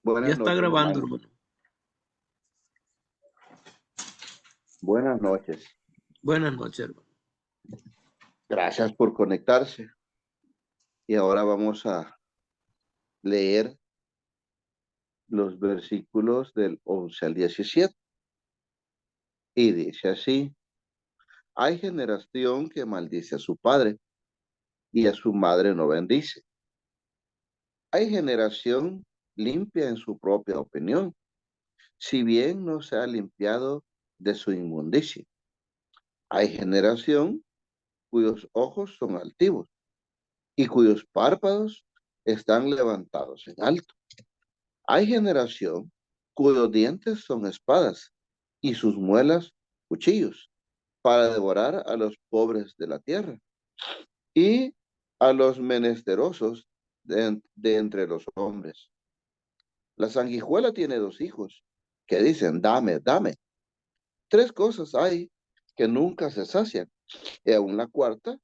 Ya Buenas está noches, grabando, hermano. hermano. Buenas noches. Buenas noches, hermano. Gracias por conectarse. Y ahora vamos a leer los versículos del 11 al 17. Y dice así: hay generación que maldice a su padre y a su madre no bendice. Hay generación limpia en su propia opinión, si bien no se ha limpiado de su inmundicia. Hay generación cuyos ojos son altivos y cuyos párpados están levantados en alto. Hay generación cuyos dientes son espadas y sus muelas cuchillos para devorar a los pobres de la tierra y a los menesterosos de entre los hombres. La sanguijuela tiene dos hijos que dicen, dame, dame. Tres cosas hay que nunca se sacian, y aún la cuarta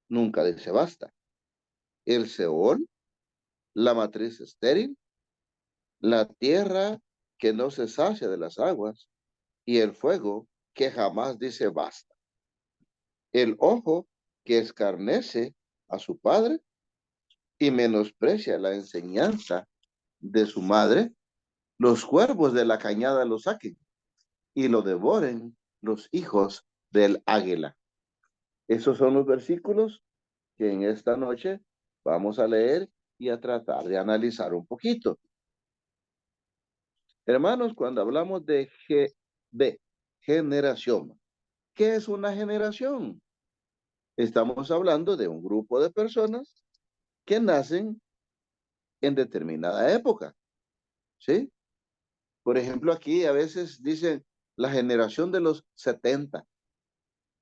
nunca dice basta. El Seol, la matriz estéril, la tierra que no se sacia de las aguas, y el fuego que jamás dice basta. El ojo que escarnece a su padre y menosprecia la enseñanza de su madre, los cuervos de la cañada lo saquen y lo devoren los hijos del águila. Esos son los versículos que en esta noche vamos a leer y a tratar de analizar un poquito. Hermanos, cuando hablamos de generación, ¿qué es una generación? Estamos hablando de un grupo de personas que nacen en determinada época, ¿sí? Por ejemplo, aquí a veces dicen la generación de los 70,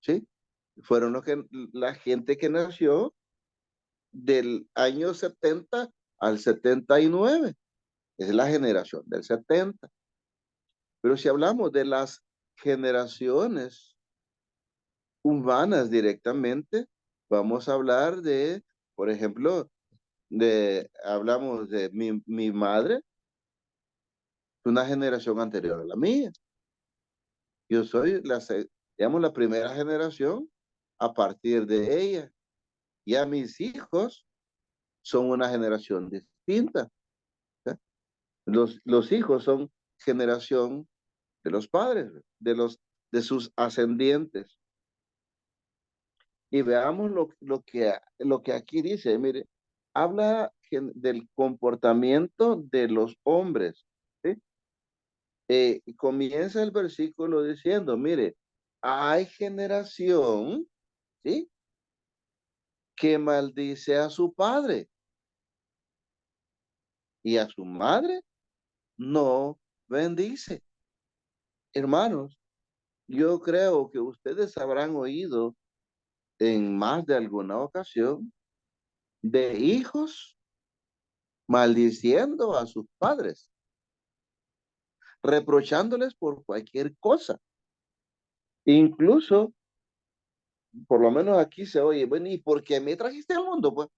¿sí? Fueron la gente que nació del año 70 al 79. Es la generación del 70. Pero si hablamos de las generaciones humanas directamente, vamos a hablar de, por ejemplo, hablamos de mi madre, una generación anterior a la mía. Yo soy digamos, la primera generación a partir de ella. Ya mis hijos son una generación distinta, ¿sí? Los hijos son generación de los padres, de sus ascendientes. Y veamos lo que aquí dice, mire, habla del comportamiento de los hombres, ¿sí? Comienza el versículo diciendo, mire, hay generación, ¿sí?, que maldice a su padre y a su madre no bendice. Hermanos, yo creo que ustedes habrán oído en más de alguna ocasión de hijos maldiciendo a sus padres, reprochándoles por cualquier cosa. Incluso, por lo menos aquí se oye, bueno, ¿y por qué me trajiste al mundo? Pues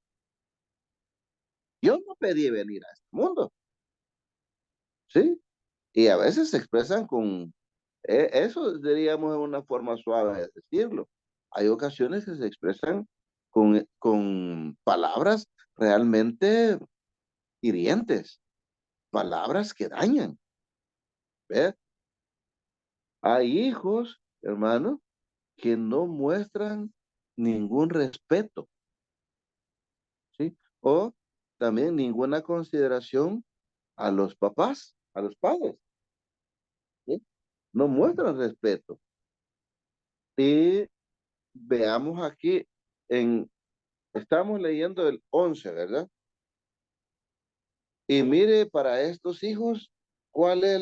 yo no pedí venir a este mundo, ¿sí? Y a veces se expresan eso diríamos es una forma suave de decirlo. Hay ocasiones que se expresan con palabras realmente hirientes, palabras que dañan. ¿Ve? Hay hijos, hermano, que no muestran ningún respeto, ¿sí? O también ninguna consideración a los papás, a los padres, ¿sí? No muestran respeto. Y veamos aquí, estamos leyendo el 11, ¿verdad? Y mire para estos hijos, ¿cuál es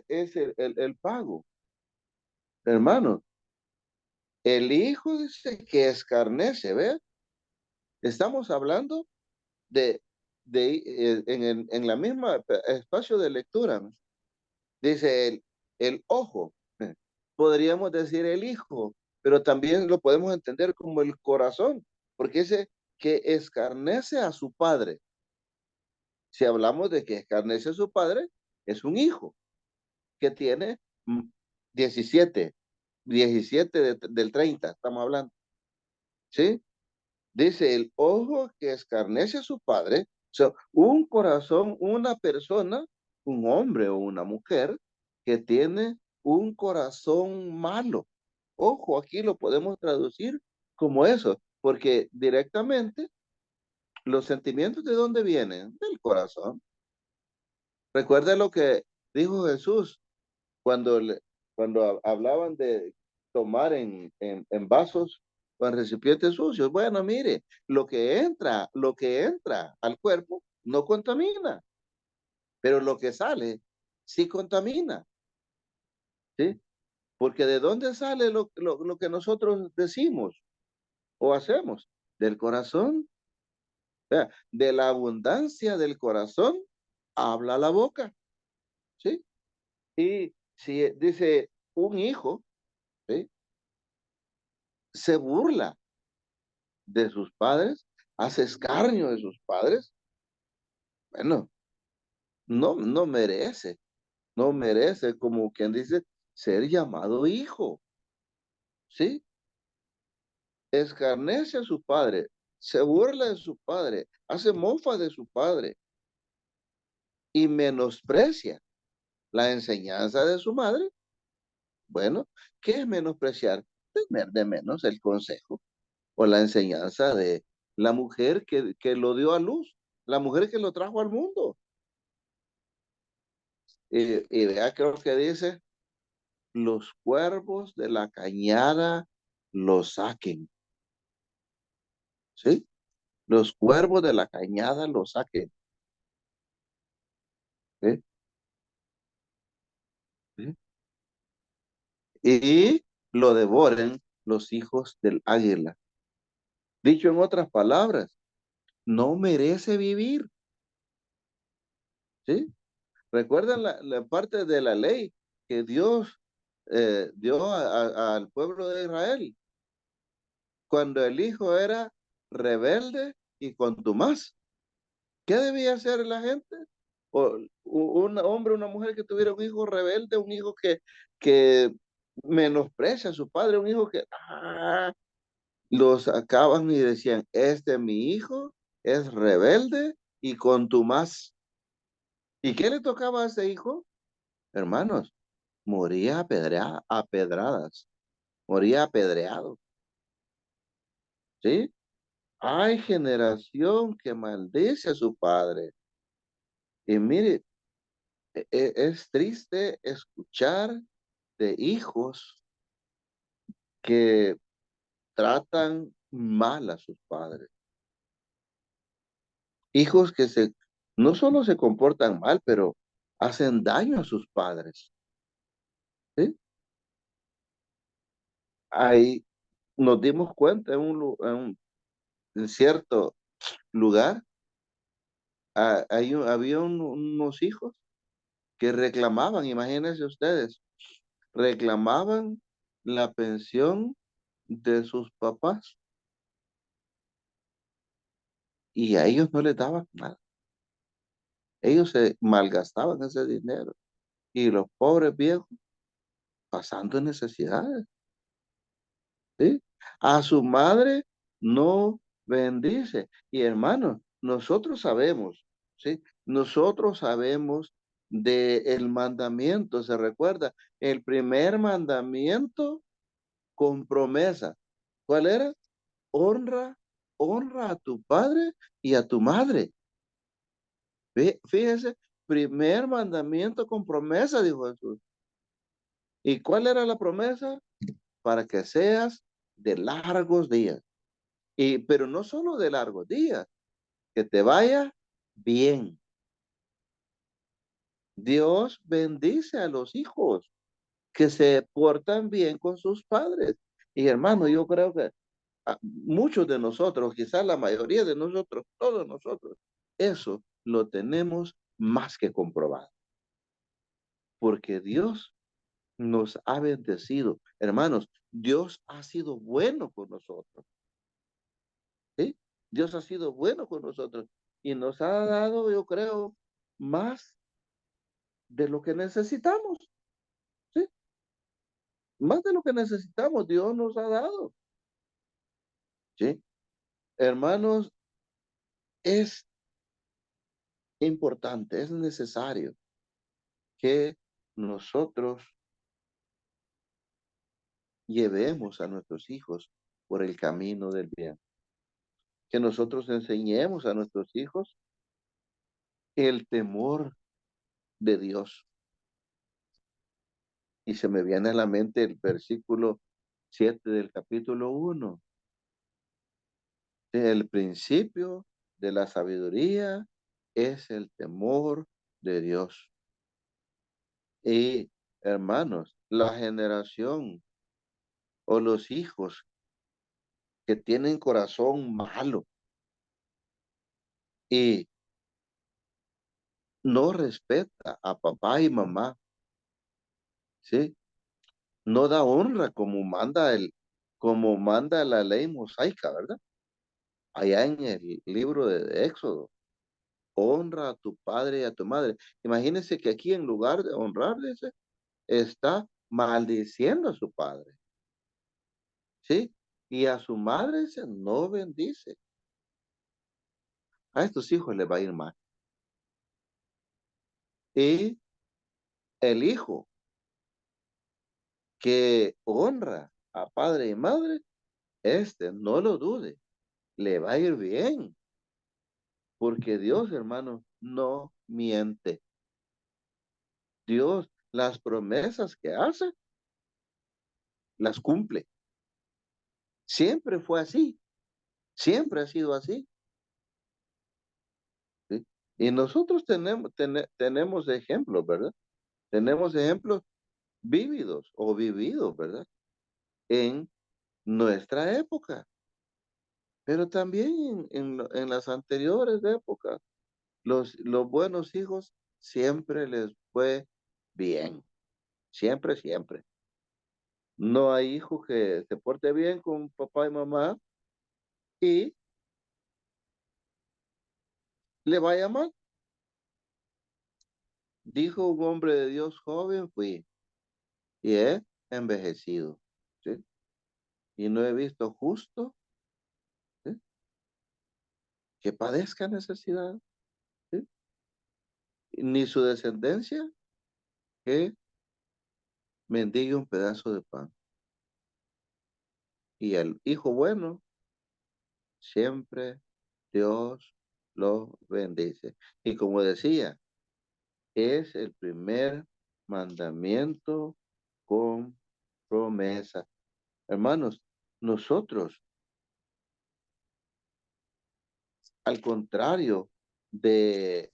es el pago? Hermano, el hijo dice que escarnece, ¿ve? Estamos hablando en la misma espacio de lectura, ¿no? Dice el ojo, podríamos decir el hijo, pero también lo podemos entender como el corazón, porque dice que escarnece a su padre. Si hablamos de que escarnece a su padre, es un hijo que tiene 17, 17 del 30, estamos hablando, ¿sí? Dice, el ojo que escarnece a su padre, o sea, un corazón, una persona, un hombre o una mujer que tiene un corazón malo. Ojo, aquí lo podemos traducir como eso, porque directamente los sentimientos de dónde vienen, del corazón. Recuerda lo que dijo Jesús cuando, cuando hablaban de tomar en vasos o en recipientes sucios. Bueno, mire, lo que entra al cuerpo no contamina, pero lo que sale sí contamina, ¿sí? Porque ¿de dónde sale lo que nosotros decimos o hacemos? Del corazón. O sea, de la abundancia del corazón habla la boca, ¿sí? Y si dice un hijo, ¿sí? Se burla de sus padres, hace escarnio de sus padres, bueno, no merece, no merece, como quien dice, ser llamado hijo, ¿sí? Escarnece a su padre, se burla de su padre, hace mofa de su padre y menosprecia la enseñanza de su madre. Bueno, ¿qué es menospreciar? Tener de menos el consejo o la enseñanza de la mujer que lo dio a luz, la mujer que lo trajo al mundo. Y vea, creo que dice, los cuervos de la cañada lo saquen, ¿sí? Los cuervos de la cañada lo saquen, ¿sí? ¿Sí? Y lo devoren los hijos del águila. Dicho en otras palabras, no merece vivir, ¿sí? Recuerden la parte de la ley que Dios dio al pueblo de Israel cuando el hijo era rebelde y contumaz. ¿Qué debía hacer la gente? O, un hombre, una mujer que tuviera un hijo rebelde, un hijo que menosprecia a su padre, un hijo que los sacaban y decían, este mi hijo es rebelde y contumaz. ¿Y qué le tocaba a ese hijo? Hermanos, moría a pedradas, moría apedreado, ¿sí? Hay generación que maldice a su padre. Y mire, es triste escuchar de hijos que tratan mal a sus padres. Hijos que no solo se comportan mal, pero hacen daño a sus padres, ¿sí? Ahí nos dimos cuenta en cierto lugar, había unos hijos que reclamaban, imagínense ustedes, reclamaban la pensión de sus papás y a ellos no les daban nada. Ellos se malgastaban ese dinero y los pobres viejos pasando necesidades, ¿sí? A su madre no bendice. Y hermanos, nosotros sabemos, ¿sí? Nosotros sabemos del mandamiento, ¿se recuerda? El primer mandamiento con promesa. ¿Cuál era? Honra, honra a tu padre y a tu madre. Fíjese, primer mandamiento con promesa, dijo Jesús. ¿Y cuál era la promesa? Para que seas de largos días. Pero no solo de largos días, que te vaya bien. Dios bendice a los hijos que se portan bien con sus padres. Y hermano, yo creo que muchos de nosotros, quizás la mayoría de nosotros, todos nosotros, eso lo tenemos más que comprobado. Porque Dios nos ha bendecido. Hermanos, Dios ha sido bueno con nosotros. ¿Sí? Dios ha sido bueno con nosotros y nos ha dado, yo creo, más de lo que necesitamos, ¿sí? Más de lo que necesitamos, Dios nos ha dado, ¿sí? Hermanos, es importante, es necesario que nosotros llevemos a nuestros hijos por el camino del bien, que nosotros enseñemos a nuestros hijos el temor de Dios. Y se me viene a la mente el versículo 7 del capítulo 1. El principio de la sabiduría es el temor de Dios. Y hermanos, la generación o los hijos que tienen corazón malo y no respeta a papá y mamá, ¿sí? No da honra como manda la ley mosaica, ¿verdad? Allá en el libro de Éxodo, honra a tu padre y a tu madre. Imagínense que aquí en lugar de honrarles, está maldiciendo a su padre, ¿sí? Y a su madre se no bendice. A estos hijos les va a ir mal. Y el hijo que honra a padre y madre, no lo dude, le va a ir bien, porque Dios, hermano, no miente. Dios, las promesas que hace, las cumple. Siempre fue así, siempre ha sido así, ¿sí? Y nosotros tenemos ejemplos, ¿verdad? Tenemos ejemplos vívidos o vividos, ¿verdad? En nuestra época, pero también en las anteriores épocas. Los buenos hijos siempre les fue bien, siempre, siempre. No hay hijo que se porte bien con papá y mamá y le vaya mal. Dijo un hombre de Dios joven fui y he envejecido, ¿sí? Y no he visto justo, ¿sí? Que padezca necesidad, ¿sí? Ni su descendencia que mendigue un pedazo de pan. Y el hijo bueno, siempre Dios lo bendice. Y como decía, es el primer mandamiento con promesa. Hermanos, nosotros, al contrario de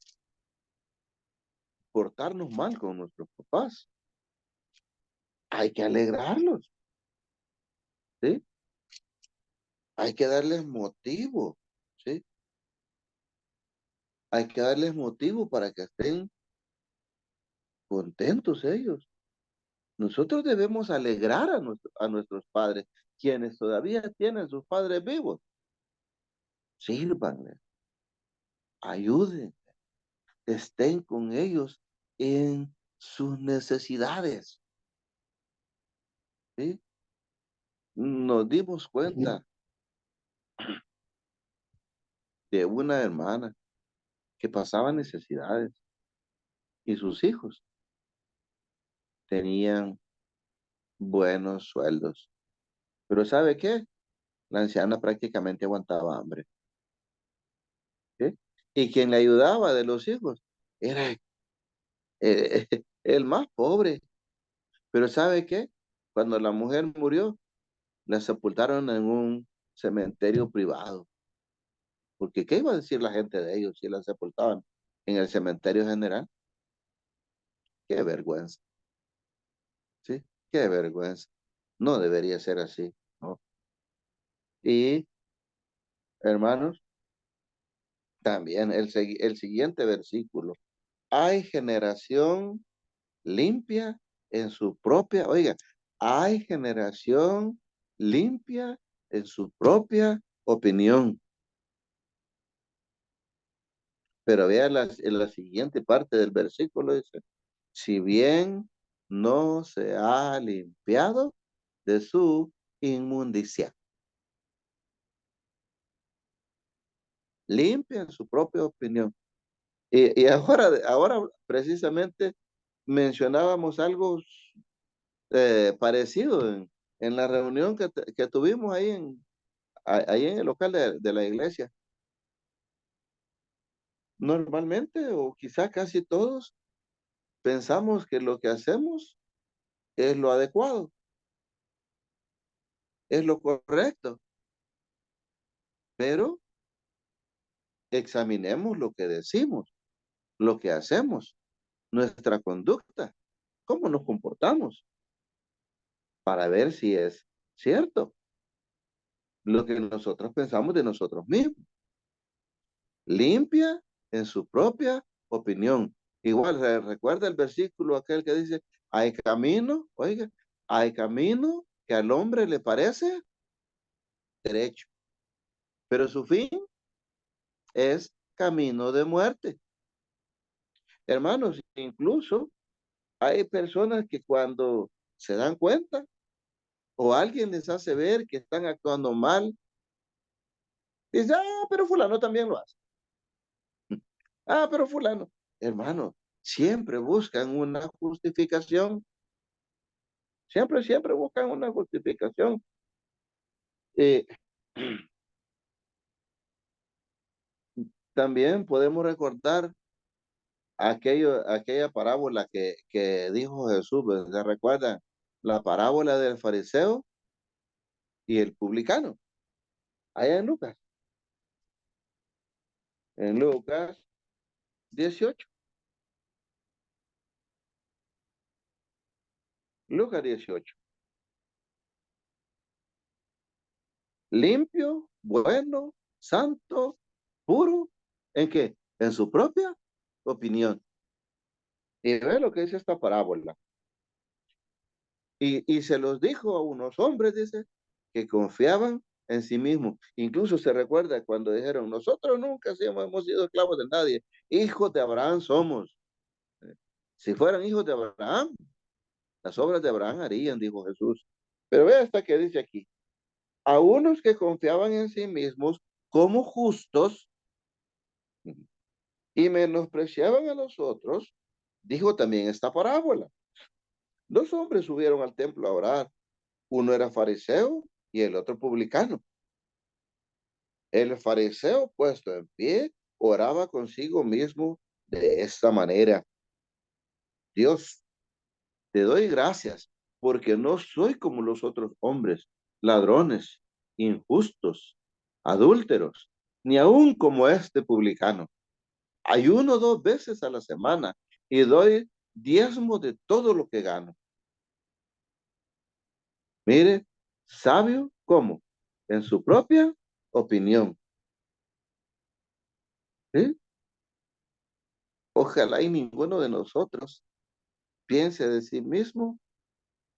portarnos mal con nuestros papás, hay que alegrarlos, ¿sí? Hay que darles motivo, ¿sí? Hay que darles motivo para que estén contentos ellos. Nosotros debemos alegrar a nuestros padres, quienes todavía tienen sus padres vivos. Sírvanles, ayuden, estén con ellos en sus necesidades, ¿sí? Nos dimos cuenta de una hermana que pasaba necesidades y sus hijos tenían buenos sueldos. Pero ¿sabe qué? La anciana prácticamente aguantaba hambre, ¿sí? Y quien le ayudaba de los hijos era el más pobre. Pero ¿sabe qué? Cuando la mujer murió, la sepultaron en un cementerio privado. Porque ¿qué iba a decir la gente de ellos si la sepultaban en el cementerio general? Qué vergüenza, ¿sí? Qué vergüenza. No debería ser así, ¿no? Y, hermanos, también el siguiente versículo. Hay generación limpia en su propia, oiga, hay generación limpia en su propia opinión. Pero vea en la siguiente parte del versículo, dice, si bien no se ha limpiado de su inmundicia. Limpia en su propia opinión. Y ahora precisamente mencionábamos algo parecido en la reunión que tuvimos ahí ahí en el local de la iglesia. Normalmente, o quizá casi todos, pensamos que lo que hacemos es lo adecuado, es lo correcto, pero examinemos lo que decimos, lo que hacemos, nuestra conducta, cómo nos comportamos, para ver si es cierto lo que nosotros pensamos de nosotros mismos. Limpia en su propia opinión. Igual, recuerda el versículo aquel que dice, hay camino, oiga, hay camino que al hombre le parece derecho, pero su fin es camino de muerte. Hermanos, incluso hay personas que cuando se dan cuenta o alguien les hace ver que están actuando mal, dice, ah, pero fulano también lo hace. Ah, pero fulano, hermano, siempre buscan una justificación, siempre buscan una justificación. Eh, también podemos recordar aquella parábola que dijo Jesús, ¿se recuerdan? La parábola del fariseo y el publicano, allá en Lucas 18, Lucas 18. Limpio, bueno, santo, puro, ¿en qué? En su propia opinión. Y ve lo que dice esta parábola. Y se los dijo a unos hombres, dice, que confiaban en sí mismos. Incluso se recuerda cuando dijeron, nosotros nunca hemos sido esclavos de nadie, hijos de Abraham somos. Si fueran hijos de Abraham, las obras de Abraham harían, dijo Jesús. Pero ve hasta que dice aquí, a unos que confiaban en sí mismos como justos y menospreciaban a los otros, dijo también esta parábola. Dos hombres subieron al templo a orar. Uno era fariseo y el otro publicano. El fariseo, puesto en pie, oraba consigo mismo de esta manera. Dios, te doy gracias porque no soy como los otros hombres, ladrones, injustos, adúlteros, ni aun como este publicano. Ayuno 2 veces a la semana y doy diezmo de todo lo que gano. Mire, sabio, ¿cómo? En su propia opinión. ¿Sí? Ojalá y ninguno de nosotros piense de sí mismo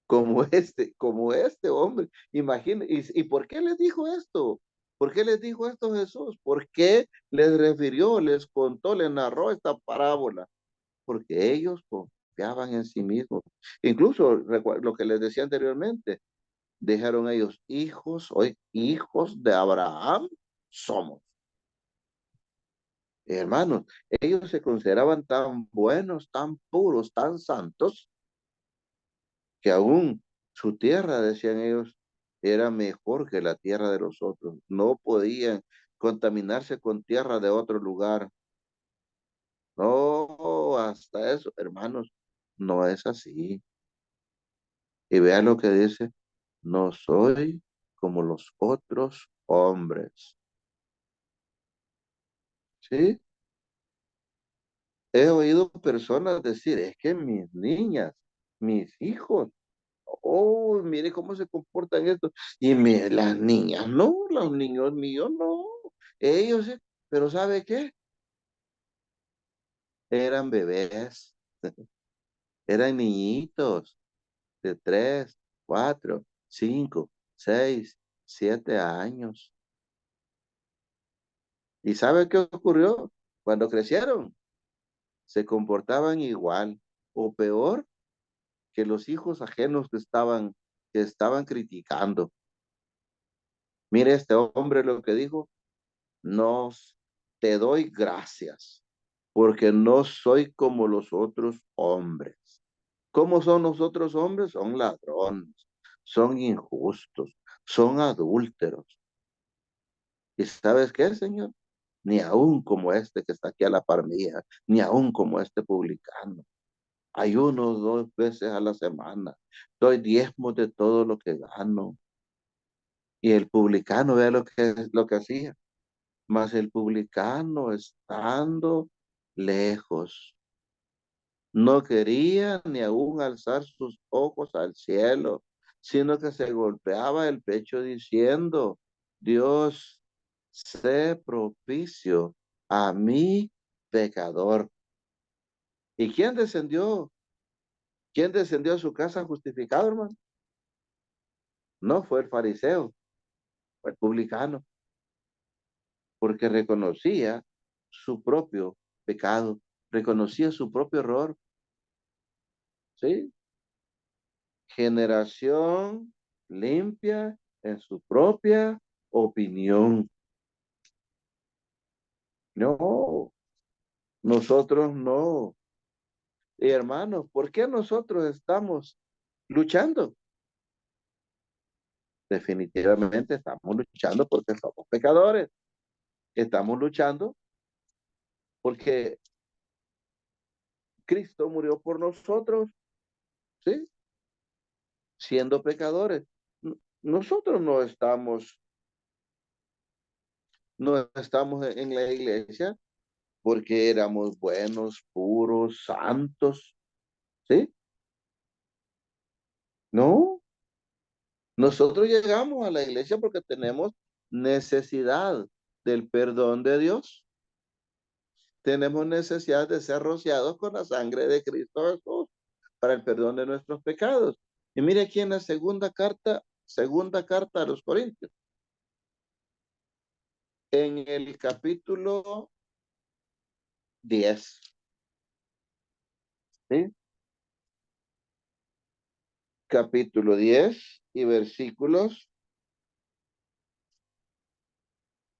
como este hombre. Imagínense, ¿y por qué les dijo esto? ¿Por qué les dijo esto Jesús? ¿Por qué les refirió, les contó, les narró esta parábola? Porque ellos confiaban en sí mismos. Incluso lo que les decía anteriormente, dijeron ellos, hoy hijos de Abraham somos. Hermanos, ellos se consideraban tan buenos, tan puros, tan santos, que aún su tierra, decían ellos, era mejor que la tierra de los otros. No podían contaminarse con tierra de otro lugar. No, hasta eso, hermanos, no es así. Y vean lo que dice, no soy como los otros hombres. ¿Sí? He oído personas decir, es que mis niñas, mis hijos, oh, mire cómo se comportan estos. Y las niñas, no, los niños míos, no. Ellos, pero ¿sabe qué? Eran bebés, eran niñitos de 3, 4, 5, 6, 7 años. ¿Y sabe qué ocurrió? Cuando crecieron, se comportaban igual o peor que los hijos ajenos que estaban criticando. Mire este hombre lo que dijo: no, te doy gracias, porque no soy como los otros hombres. ¿Cómo son los otros hombres? Son ladrones, son injustos, son adúlteros. ¿Y sabes qué, Señor? Ni aún como este que está aquí a la par mía, ni aún como este publicano. Ayuno 2 veces a la semana, doy diezmos de todo lo que gano. Y el publicano, vea lo que hacía. Mas el publicano, estando lejos, no quería ni aún alzar sus ojos al cielo, sino que se golpeaba el pecho diciendo: Dios, sé propicio a mi pecador. ¿Y quién descendió? ¿Quién descendió a su casa justificado, hermano? No fue el fariseo, fue el publicano, porque reconocía su propio pecado, reconocía su propio error, ¿sí? Generación limpia en su propia opinión. No, nosotros no. Y hermanos, ¿por qué nosotros estamos luchando? Definitivamente estamos luchando porque somos pecadores. Estamos luchando porque Cristo murió por nosotros, ¿sí? Siendo pecadores. Nosotros no estamos en la iglesia porque éramos buenos, puros, santos, ¿sí? No, nosotros llegamos a la iglesia porque tenemos necesidad del perdón de Dios. Tenemos necesidad de ser rociados con la sangre de Cristo Jesús para el perdón de nuestros pecados. Y mire aquí en la segunda carta a los Corintios, en el capítulo 10, ¿sí? Capítulo 10 y el versículo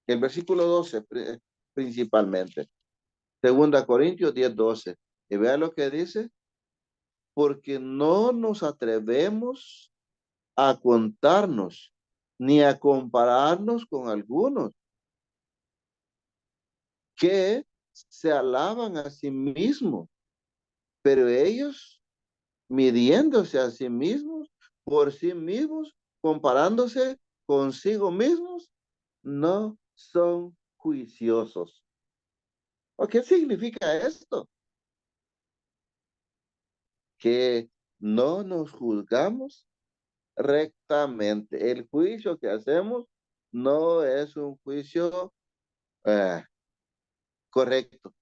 12 principalmente. Segunda Corintios 10:12. Y vea lo que dice: porque no nos atrevemos a contarnos ni a compararnos con algunos que se alaban a sí mismos, pero ellos, midiéndose a sí mismos, por sí mismos, comparándose consigo mismos, no son juiciosos. ¿O qué significa esto? Que no nos juzgamos rectamente. El juicio que hacemos no es un juicio eh, correcto.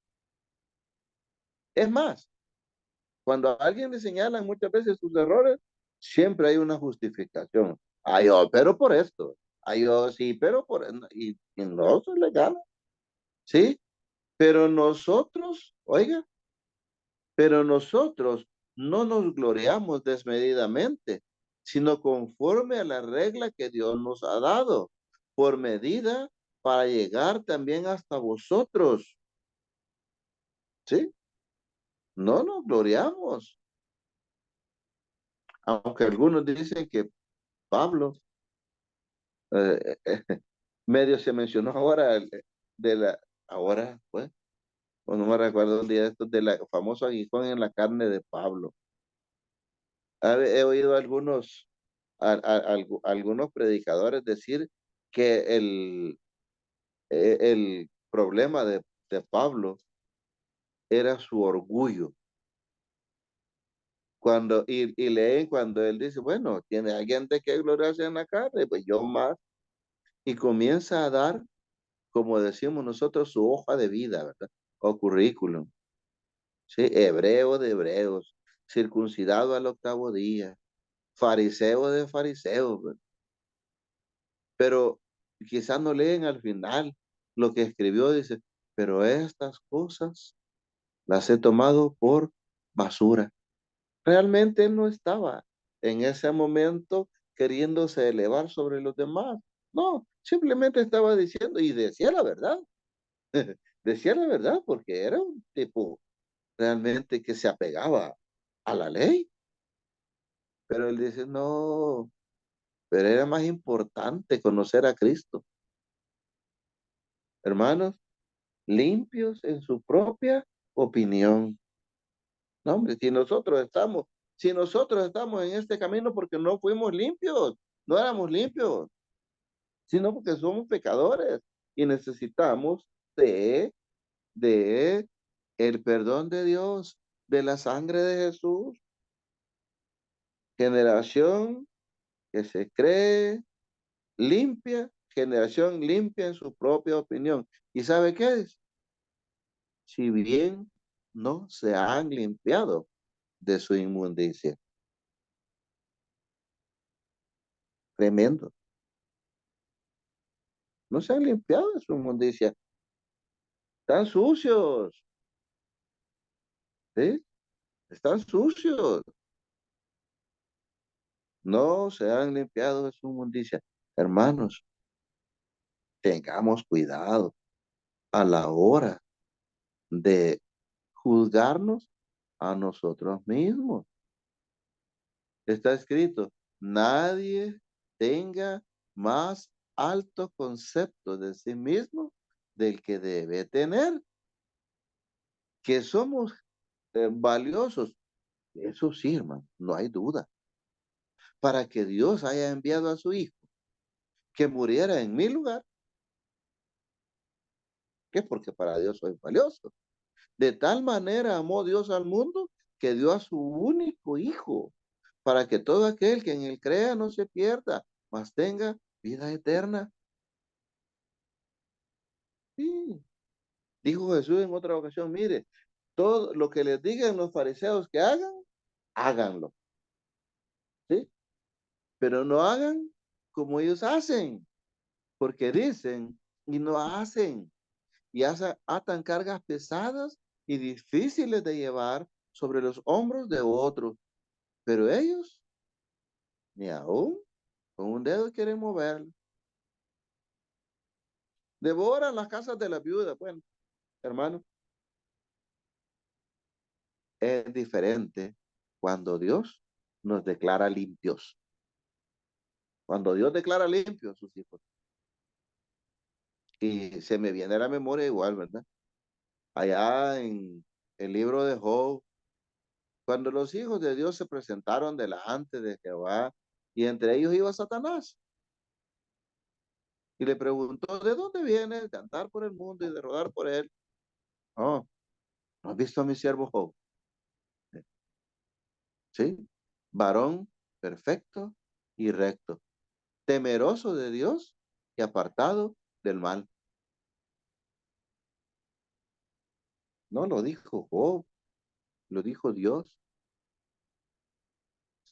Es más, cuando a alguien le señalan muchas veces sus errores, siempre hay una justificación. Ay, yo, pero por esto. Ay, yo, sí, pero y no se le gana. ¿Sí? Pero nosotros, oiga, pero nosotros no nos gloriamos desmedidamente, sino conforme a la regla que Dios nos ha dado, por medida para llegar también hasta vosotros. ¿Sí? No nos gloriamos. Aunque algunos dicen que Pablo, medio se mencionó ahora de la, ahora, pues, o no me recuerdo un día de estos, de la famosa aguijón en la carne de Pablo. He oído algunos predicadores decir que el problema de Pablo era su orgullo. Y leen cuando él dice, bueno, tiene alguien de que gloriarse en la carne, pues yo más, y comienza a dar, como decimos nosotros, su hoja de vida, ¿verdad? O currículum, ¿sí? Hebreo de hebreos, circuncidado al 8º día, fariseo de fariseos, ¿verdad? Pero quizás no leen al final lo que escribió, dice, pero estas cosas las he tomado por basura. Realmente él no estaba en ese momento queriéndose elevar sobre los demás. No, simplemente estaba diciendo y decía la verdad. Decía la verdad porque era un tipo realmente que se apegaba a la ley. Pero él dice, no, pero era más importante conocer a Cristo. Hermanos, limpios en su propia opinión. No, hombre, si nosotros estamos en este camino porque no fuimos limpios, no éramos limpios, sino porque somos pecadores y necesitamos de, de el perdón de Dios, de la sangre de Jesús. Generación que se cree limpia, generación limpia en su propia opinión. ¿Y sabe qué es? Si bien no se han limpiado de su inmundicia. Tremendo. No se han limpiado de su inmundicia. Están sucios. ¿Sí? Están sucios. No se han limpiado de su inmundicia. Hermanos, tengamos cuidado a la hora de juzgarnos a nosotros mismos. Está escrito, nadie tenga más alto concepto de sí mismo del que debe tener, que somos valiosos. Eso sí, hermano, no hay duda. Para que Dios haya enviado a su Hijo que muriera en mi lugar, que porque para Dios soy valioso. De tal manera amó Dios al mundo que dio a su único Hijo, para que todo aquel que en él crea no se pierda, mas tenga vida eterna. Sí. Dijo Jesús en otra ocasión, mire, todo lo que les digan los fariseos que hagan, háganlo, ¿sí? Pero no hagan como ellos hacen, porque dicen y no hacen, y atan cargas pesadas y difíciles de llevar sobre los hombros de otros, pero ellos ni aún con un dedo quieren moverlo. Devoran las casas de la viuda. Bueno, hermano, es diferente cuando Dios nos declara limpios. Cuando Dios declara limpios a sus hijos. Y se me viene a la memoria igual, ¿verdad? Allá en el libro de Job, cuando los hijos de Dios se presentaron delante de Jehová, y entre ellos iba Satanás, y le preguntó, ¿de dónde vienes de andar por el mundo y de rodar por él? Oh, ¿no has visto a mi siervo Job? ¿Sí? Varón perfecto y recto, temeroso de Dios y apartado del mal. No lo dijo Job, lo dijo Dios.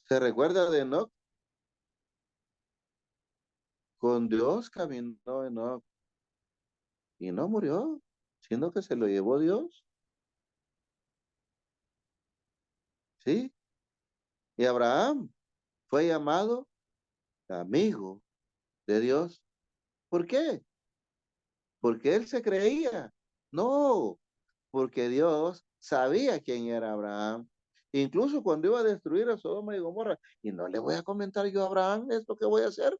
¿Se recuerda de Enoch? Con Dios caminó Enoch y no murió, sino que se lo llevó Dios. ¿Sí? Y Abraham fue llamado amigo de Dios. ¿Por qué? Porque él se creía. No, porque Dios sabía quién era Abraham. Incluso cuando iba a destruir a Sodoma y Gomorra, y no le voy a comentar yo a Abraham esto que voy a hacer.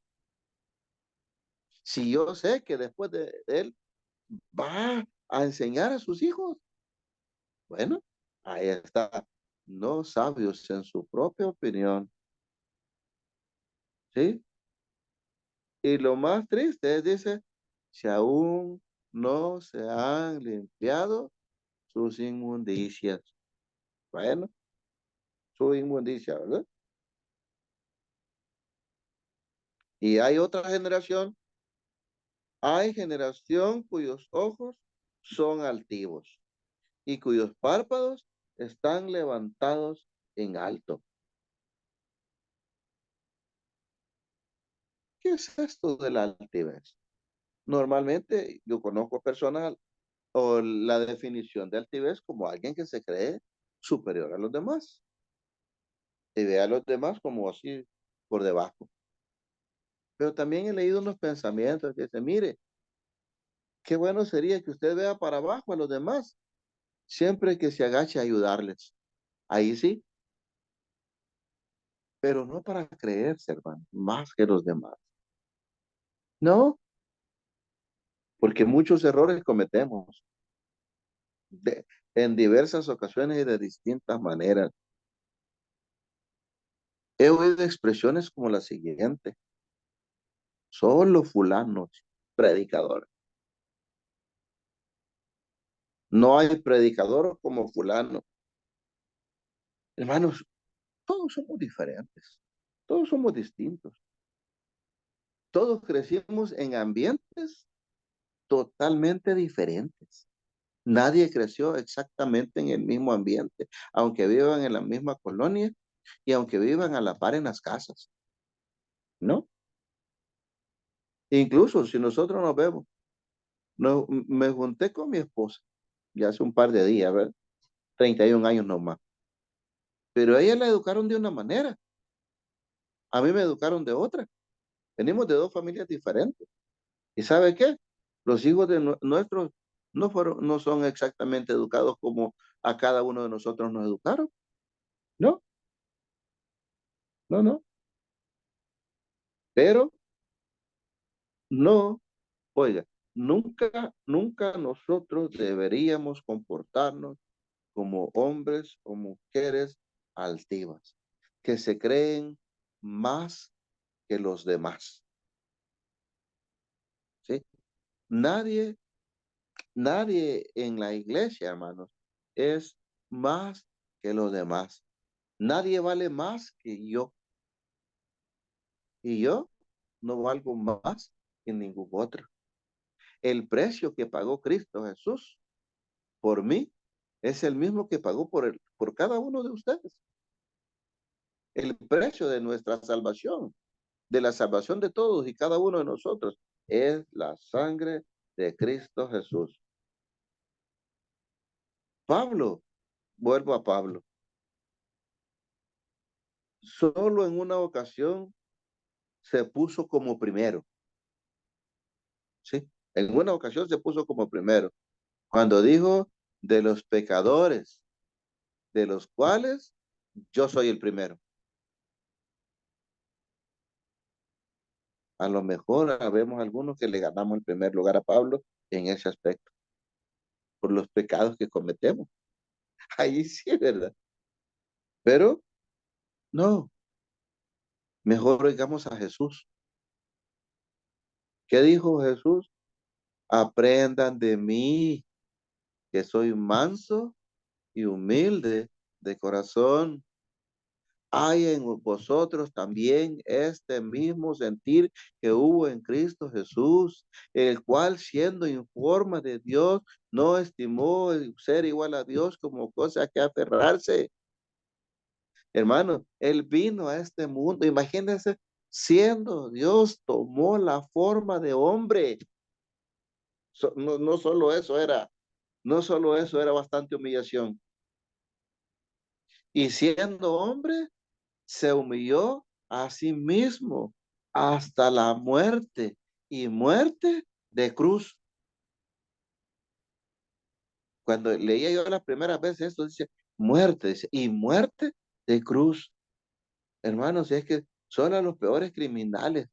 Si yo sé que después de él va a enseñar a sus hijos, bueno, ahí está. No sabios en su propia opinión, ¿sí? Y lo más triste es, dice, si aún no se han limpiado sus inmundicias. Bueno, su inmundicia, ¿verdad? Y hay generación cuyos ojos son altivos y cuyos párpados están levantados en alto. ¿Qué es esto de la altivez? Normalmente yo conozco personas o la definición de altivez como alguien que se cree superior a los demás y ve a los demás como así por debajo. Pero también he leído unos pensamientos que dicen, mire, qué bueno sería que usted vea para abajo a los demás, siempre que se agache a ayudarles. Ahí sí, pero no para creerse, hermano, más que los demás. No, porque muchos errores cometemos de- en diversas ocasiones y de distintas maneras. He oído expresiones como la siguiente: solo fulano, predicador. No hay predicador como fulano. Hermanos, todos somos diferentes, todos somos distintos, todos crecimos en ambientes totalmente diferentes. Nadie creció exactamente en el mismo ambiente, aunque vivan en la misma colonia y aunque vivan a la par en las casas, ¿no? Incluso si nosotros nos vemos, me junté con mi esposa ya hace un par de días, ¿verdad? 31 años nomás. Pero a ella la educaron de una manera, a mí me educaron de otra. Venimos de dos familias diferentes. ¿Y sabe qué? Los hijos de nuestros no son exactamente educados como a cada uno de nosotros nos educaron. No, no, no. Pero no, oiga, nunca nosotros deberíamos comportarnos como hombres o mujeres altivas, que se creen más que los demás, ¿sí? Nadie, nadie en la iglesia, hermanos, es más que los demás. Nadie vale más que yo. Y yo no valgo más que ningún otro. El precio que pagó Cristo Jesús por mí es el mismo que pagó por cada uno de ustedes. El precio de nuestra salvación, de la salvación de todos y cada uno de nosotros, es la sangre de Cristo Jesús. Pablo, vuelvo a Pablo, solo en una ocasión se puso como primero, ¿sí? En una ocasión se puso como primero, cuando dijo de los pecadores, de los cuales yo soy el primero. A lo mejor habemos algunos que le ganamos el primer lugar a Pablo en ese aspecto, por los pecados que cometemos. Ahí sí, ¿verdad? Pero no, mejor oigamos a Jesús. ¿Qué dijo Jesús? Aprendan de mí, que soy manso y humilde de corazón. Hay en vosotros también este mismo sentir que hubo en Cristo Jesús, el cual siendo en forma de Dios, no estimó el ser igual a Dios como cosa que aferrarse. Hermano, Él vino a este mundo, imagínense, siendo Dios, tomó la forma de hombre. No solo eso era, no solo eso era bastante humillación. Y siendo hombre, se humilló a sí mismo hasta la muerte y muerte de cruz. Cuando leía yo las primeras veces esto, dice muerte, dice, y muerte de cruz. Hermanos, es que son a los peores criminales,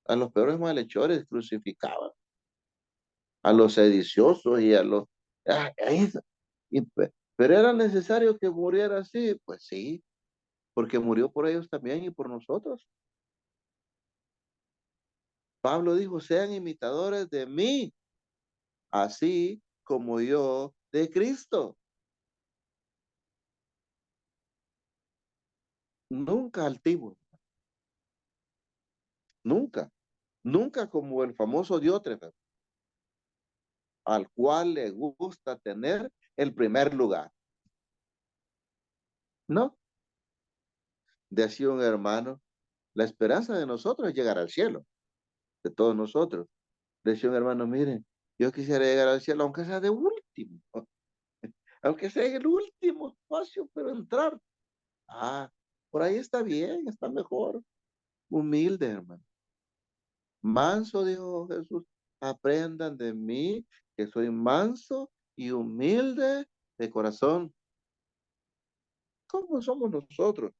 a los peores malhechores crucificaban, a los sediciosos y a los... eso. Pero era necesario que muriera así, pues sí, porque murió por ellos también y por nosotros. Pablo dijo, sean imitadores de mí, así como yo de Cristo. Nunca altivo, nunca, nunca como el famoso Diótrefes, al cual le gusta tener el primer lugar. No, decía un hermano, la esperanza de nosotros es llegar al cielo, de todos nosotros. Decía un hermano, miren, Yo quisiera llegar al cielo, aunque sea de último, aunque sea en el último espacio, pero entrar. Ah, por ahí está bien, está mejor. Humilde, hermano. Manso, dijo Jesús, aprendan de mí, que soy manso y humilde de corazón. ¿Cómo somos nosotros?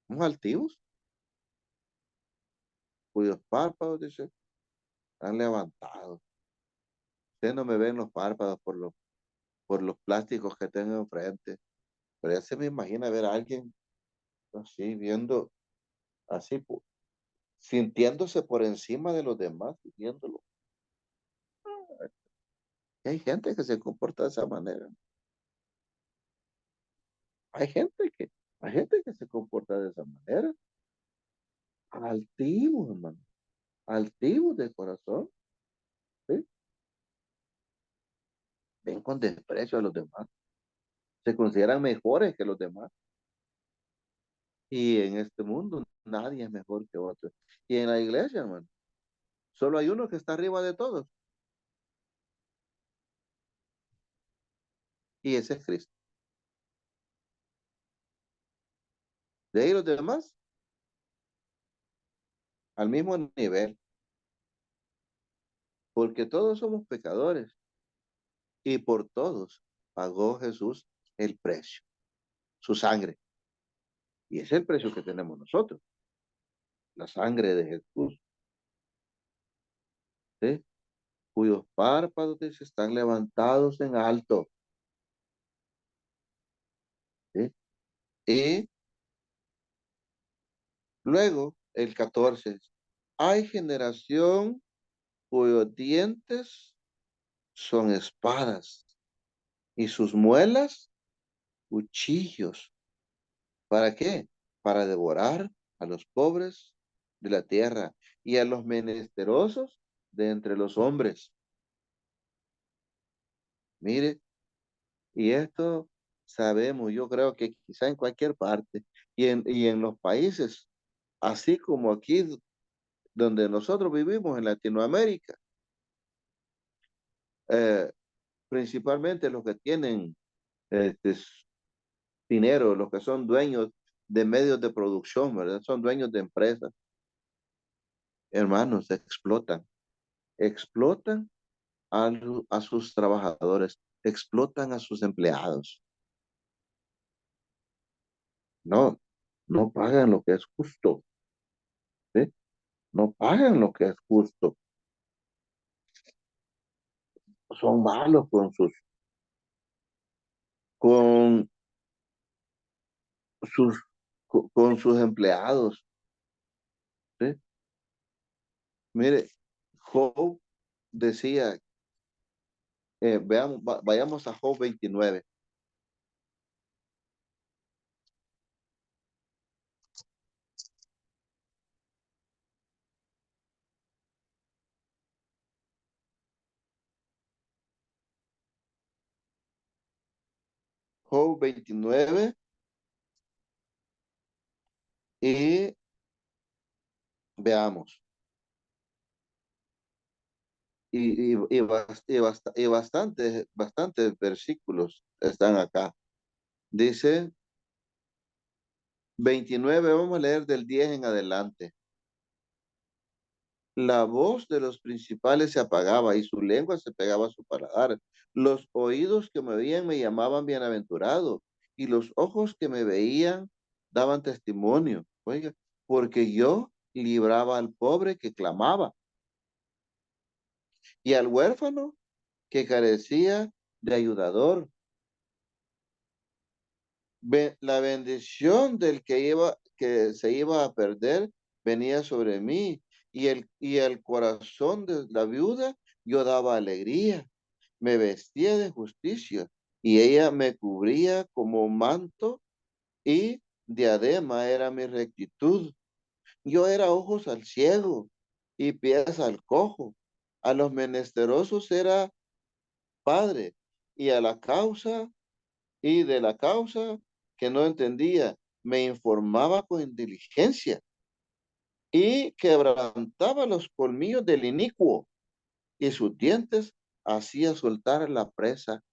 Somos altivos, cuyos párpados, dice, están levantados. Ustedes no me ven los párpados por los plásticos que tengo enfrente. Pero ya se me imagina ver a alguien así, viendo, así, sintiéndose por encima de los demás, viéndolo. Y hay gente que se comporta de esa manera. Hay gente que, hay gente que se comporta de esa manera. Altivos, hermano. Altivos de corazón. ¿Sí? Ven con desprecio a los demás. Se consideran mejores que los demás. Y en este mundo nadie es mejor que otro. Y en la iglesia, hermano, solo hay uno que está arriba de todos. Y ese es Cristo. De ahí los demás, al mismo nivel. Porque todos somos pecadores. Y por todos pagó Jesús el precio, su sangre. Y ese es el precio que tenemos nosotros, la sangre de Jesús, ¿sí? Cuyos párpados dice, están levantados en alto. ¿Sí? Y luego el 14, hay generación cuyos dientes son espadas y sus muelas cuchillos. ¿Para qué? Para devorar a los pobres de la tierra y a los menesterosos de entre los hombres. Mire, y esto sabemos, yo creo que quizá en cualquier parte y en los países, así como aquí donde nosotros vivimos en Latinoamérica, eh, principalmente los que tienen este, dinero, los que son dueños de medios de producción, ¿verdad? Son dueños de empresas, hermanos, explotan a sus trabajadores, explotan a sus empleados. No, no pagan lo que es justo, ¿sí? No pagan lo que es justo. Son malos con sus, con sus empleados, ¿sí? Mire, Job decía, veamos, vayamos a Job 29. Job 29 y veamos. Y bastantes versículos están acá. Dice 29, vamos a leer del 10 en adelante. La voz de los principales se apagaba y su lengua se pegaba a su paladar. Los oídos que me veían me llamaban bienaventurado y los ojos que me veían daban testimonio. Oiga, porque yo libraba al pobre que clamaba y al huérfano que carecía de ayudador. La bendición del que se iba a perder venía sobre mí y el corazón de la viuda yo daba alegría, me vestía de justicia y ella me cubría como manto y diadema era mi rectitud. Yo era ojos al ciego y pies al cojo, a los menesterosos era padre y a la causa y de la causa que no entendía, me informaba con inteligencia y quebrantaba los colmillos del inicuo, y sus dientes hacía soltar la presa.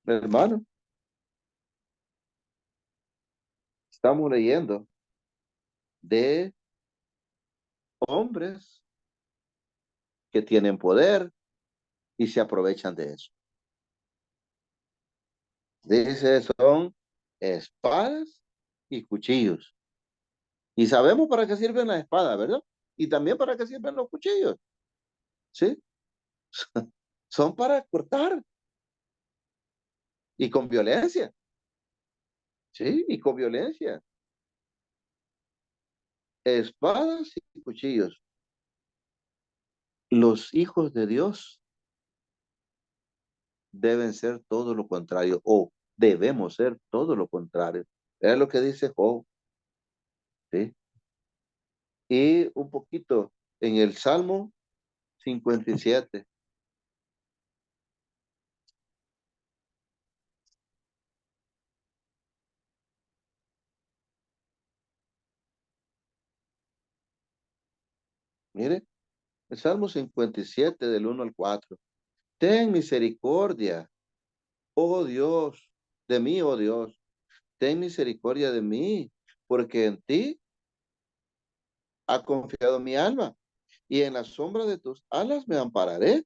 Hermano, estamos leyendo de hombres que tienen poder y se aprovechan de eso. Dice, son espadas y cuchillos. Y sabemos para qué sirven las espadas, ¿verdad? Y también para qué sirven los cuchillos, ¿sí? Son para cortar y con violencia, ¿sí? Y con violencia. Espadas y cuchillos. Los hijos de Dios deben ser todo lo contrario, o debemos ser todo lo contrario. Es lo que dice Job, ¿sí? Y un poquito en el Salmo 57. Mire, el Salmo 57 del 1 al 4. Ten misericordia, oh Dios, de mí, oh Dios. Ten misericordia de mí, porque en ti ha confiado mi alma, y en la sombra de tus alas me ampararé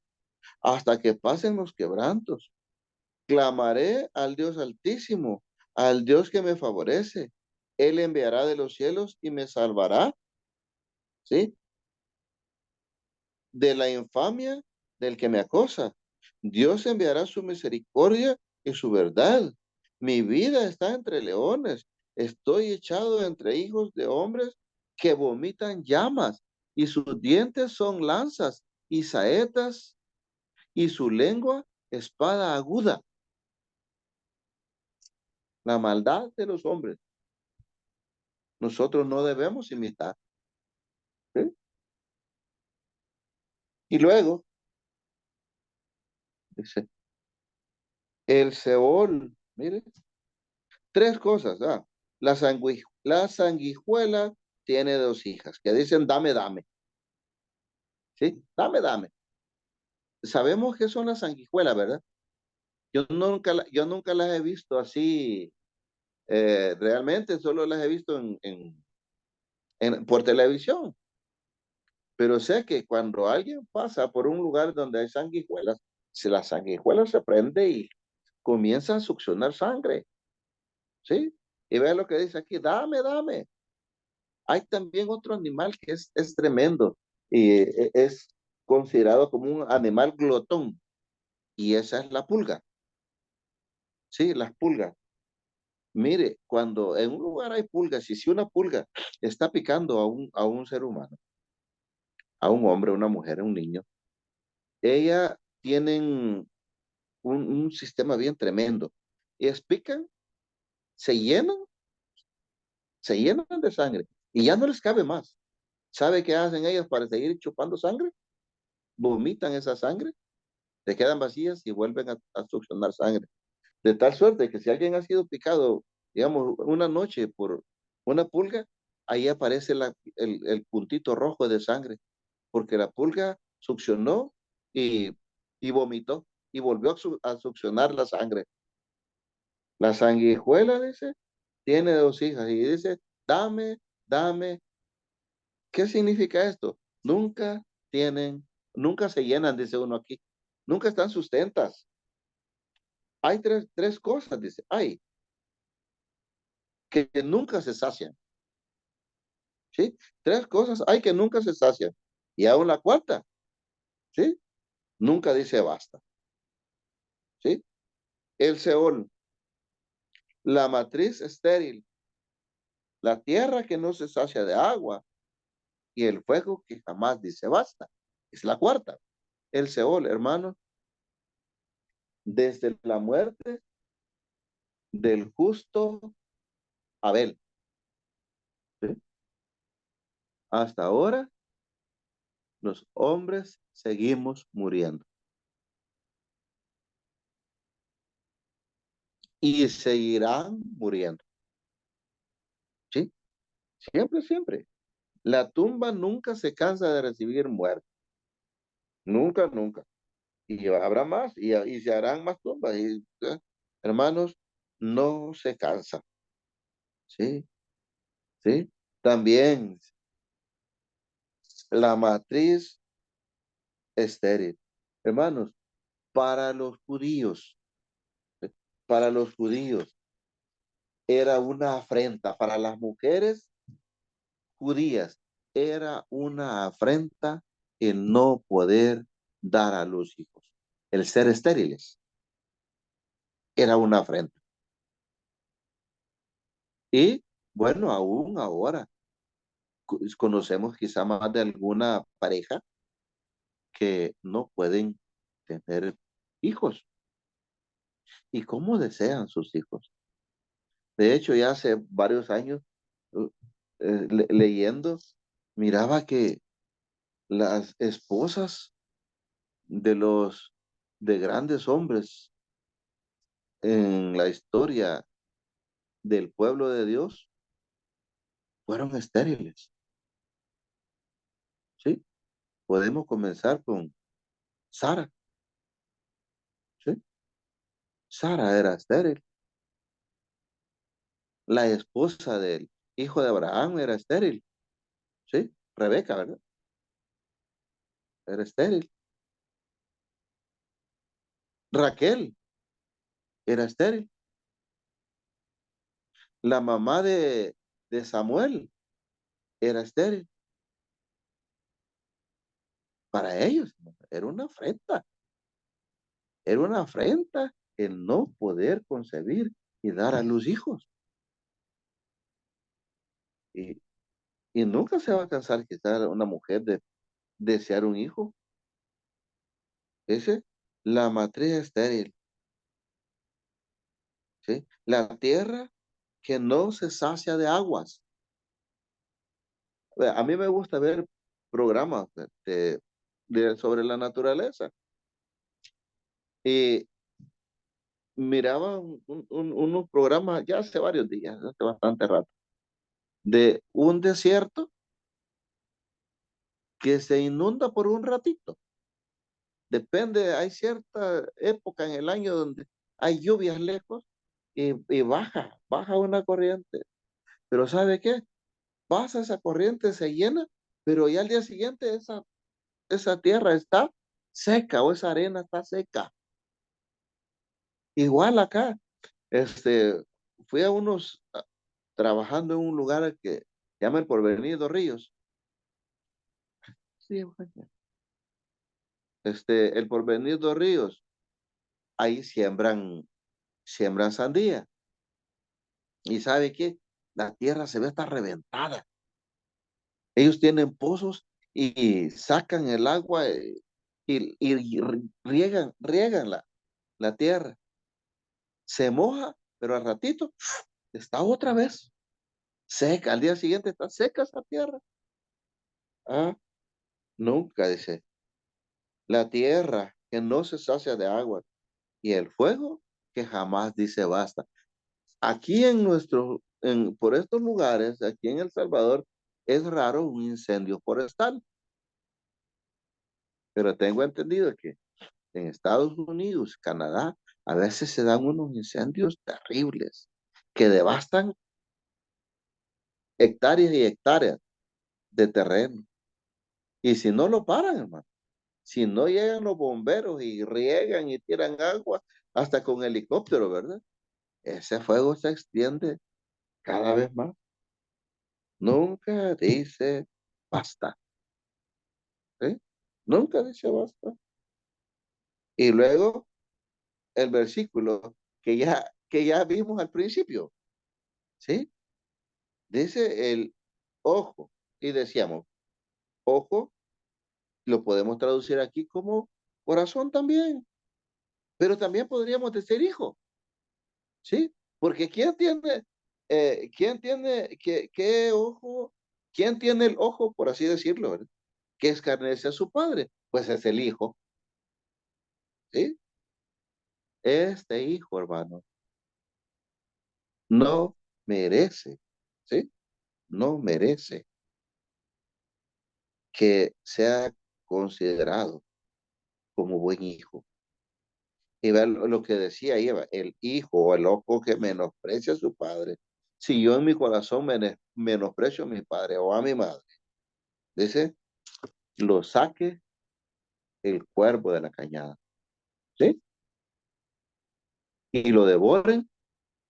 hasta que pasen los quebrantos. Clamaré al Dios Altísimo, al Dios que me favorece. Él enviará de los cielos y me salvará, ¿sí? De la infamia del que me acosa. Dios enviará su misericordia y su verdad. Mi vida está entre leones. Estoy echado entre hijos de hombres que vomitan llamas, y sus dientes son lanzas y saetas, y su lengua espada aguda. La maldad de los hombres. Nosotros no debemos imitar, ¿sí? Y luego, dice, el Seol, mire, tres cosas. La sanguijuela tiene dos hijas que dicen dame, dame. ¿Sí? Dame, dame. Sabemos que son las sanguijuelas, ¿verdad? Yo nunca las he visto así realmente, solo las he visto por televisión. Pero sé que cuando alguien pasa por un lugar donde hay sanguijuelas, si la sanguijuela se prende y comienza a succionar sangre, ¿sí? Y vea lo que dice aquí, dame, dame. Hay también otro animal que es tremendo y es considerado como un animal glotón, y esa es la pulga. Sí, las pulgas. Mire, cuando en un lugar hay pulgas, y si una pulga está picando a un ser humano, a un hombre, una mujer, a un niño, ella tienen un sistema bien tremendo. Ellas pican, se llenan, se llenan de sangre y ya no les cabe más. ¿Sabe qué hacen ellas para seguir chupando sangre? Vomitan esa sangre, se quedan vacías y vuelven a succionar sangre. De tal suerte que si alguien ha sido picado, digamos, una noche por una pulga, ahí aparece el puntito rojo de sangre, porque la pulga succionó y, y vomitó y volvió a succionar la sangre. La sanguijuela, dice, tiene dos hijas y dice, dame, dame. ¿Qué significa esto? Nunca se llenan, dice uno aquí. Nunca están sustentas. Hay tres cosas, dice. Hay que nunca se sacian. ¿Sí? Tres cosas hay que nunca se sacian. Y aún la cuarta, ¿sí? Nunca dice basta. ¿Sí? El Seol, la matriz estéril, la tierra que no se sacia de agua y el fuego que jamás dice basta. Es la cuarta. El Seol, hermano, desde la muerte del justo Abel, ¿sí? Hasta ahora, los hombres seguimos muriendo y seguirán muriendo, ¿sí? Siempre, siempre. La tumba nunca se cansa de recibir muerte. Nunca, nunca. Y habrá más, y se harán más tumbas. Hermanos, no se cansa. ¿Sí? ¿Sí? También la matriz estéril. Hermanos, para los judíos, para los judíos era una afrenta. Para las mujeres judías era una afrenta el no poder dar a los hijos. El ser estériles era una afrenta. Y bueno, aún ahora conocemos quizá más de alguna pareja que no pueden tener hijos. ¿Y cómo desean sus hijos? De hecho, ya hace varios años, uh, leyendo, miraba que las esposas de los de grandes hombres en la historia del pueblo de Dios fueron estériles. ¿Sí? Podemos comenzar con Sara. ¿Sí? Sara era estéril. La esposa del hijo de Abraham era estéril. ¿Sí? Rebeca, ¿verdad? Era estéril. Raquel era estéril. La mamá de Samuel era estéril. Para ellos era una afrenta el no poder concebir y dar a luz hijos. Y, y nunca se va a cansar quizás una mujer de desear un hijo. Ese, la matriz estéril, ¿sí? La tierra que no se sacia de aguas. A mí me gusta ver programas sobre la naturaleza. Y miraba unos programas ya hace varios días, hace bastante rato, de un desierto que se inunda por un ratito. Depende, hay cierta época en el año donde hay lluvias lejos y baja una corriente. Pero ¿sabe qué? Pasa esa corriente, se llena, pero ya al día siguiente esa tierra está seca o esa arena está seca. Igual acá, fui a trabajando en un lugar que se llama el Porvenir dos Ríos. Sí, bueno. El Porvenir dos Ríos, ahí siembran sandía. ¿Y sabe qué? La tierra se ve hasta reventada. Ellos tienen pozos y sacan el agua y riegan la tierra. Se moja, pero al ratito está otra vez seca. Al día siguiente está seca esa tierra. Ah, nunca, dice. La tierra que no se sacia de agua y el fuego que jamás dice basta. Aquí por estos lugares, aquí en El Salvador, es raro un incendio forestal, pero tengo entendido que en Estados Unidos, Canadá, a veces se dan unos incendios terribles que devastan hectáreas y hectáreas de terreno. Y si no lo paran, hermano, si no llegan los bomberos y riegan y tiran agua, hasta con helicóptero, ¿verdad? Ese fuego se extiende cada vez más. Nunca dice basta, ¿sí? Nunca dice basta. Y luego el versículo que ya vimos al principio, ¿sí? Dice el ojo. Y decíamos, ojo, lo podemos traducir aquí como corazón también, pero también podríamos decir hijo, ¿sí? Porque qué ojo, quién tiene el ojo, por así decirlo, ¿verdad? Que escarnece a su padre, pues es el hijo, ¿sí? Este hijo, hermano, no merece, ¿sí? No merece. que sea considerado como buen hijo. Y ver lo que decía Eva, el hijo o el ojo que menosprecia a su padre. Si yo en mi corazón menosprecio a mi padre o a mi madre, dice, lo saque el cuervo de la cañada, ¿sí? Y lo devoren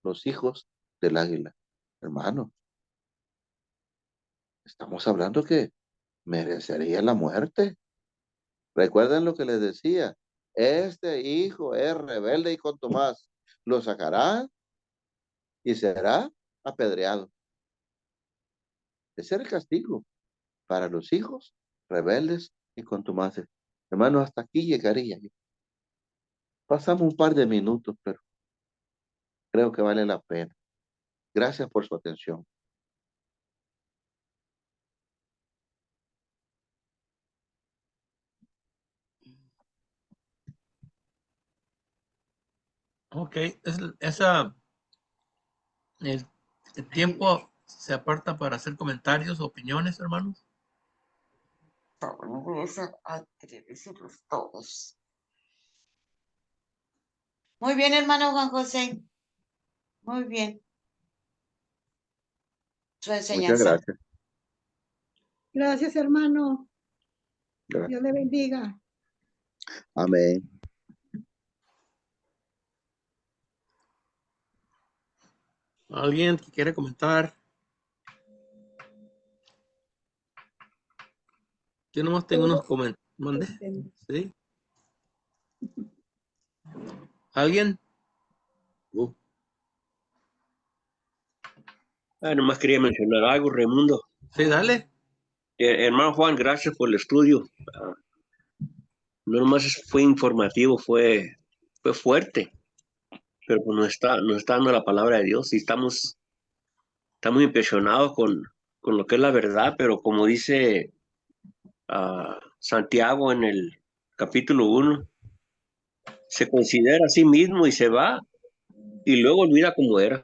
los hijos del águila. Hermano, estamos hablando que merecería la muerte. Recuerden lo que les decía. Este hijo es rebelde y contumaz. Lo sacará y será apedreado. Ese es el castigo para los hijos rebeldes y contumaces. Hermano, hasta aquí llegaría yo. Pasamos un par de minutos, pero creo que vale la pena. Gracias por su atención. Ok, el, el tiempo se aparta para hacer comentarios, opiniones, hermanos. No voy a querer decirlos todos. Muy bien, hermano Juan José. Muy bien. Su Muchas enseñanza. gracias. Gracias, hermano. Gracias. Dios le bendiga. Amén. ¿Alguien que quiere comentar? Yo nomás tengo unos comentarios. ¿Mande? ¿Sí? ¿Alguien? Nomás quería mencionar algo, Raimundo. Sí, dale. Hermano Juan, gracias por el estudio. No nomás fue informativo, fue fuerte, pero pues nos está dando la palabra de Dios y estamos impresionados con lo que es la verdad, pero como dice Santiago en el capítulo 1, se considera a sí mismo y se va y luego olvida cómo era.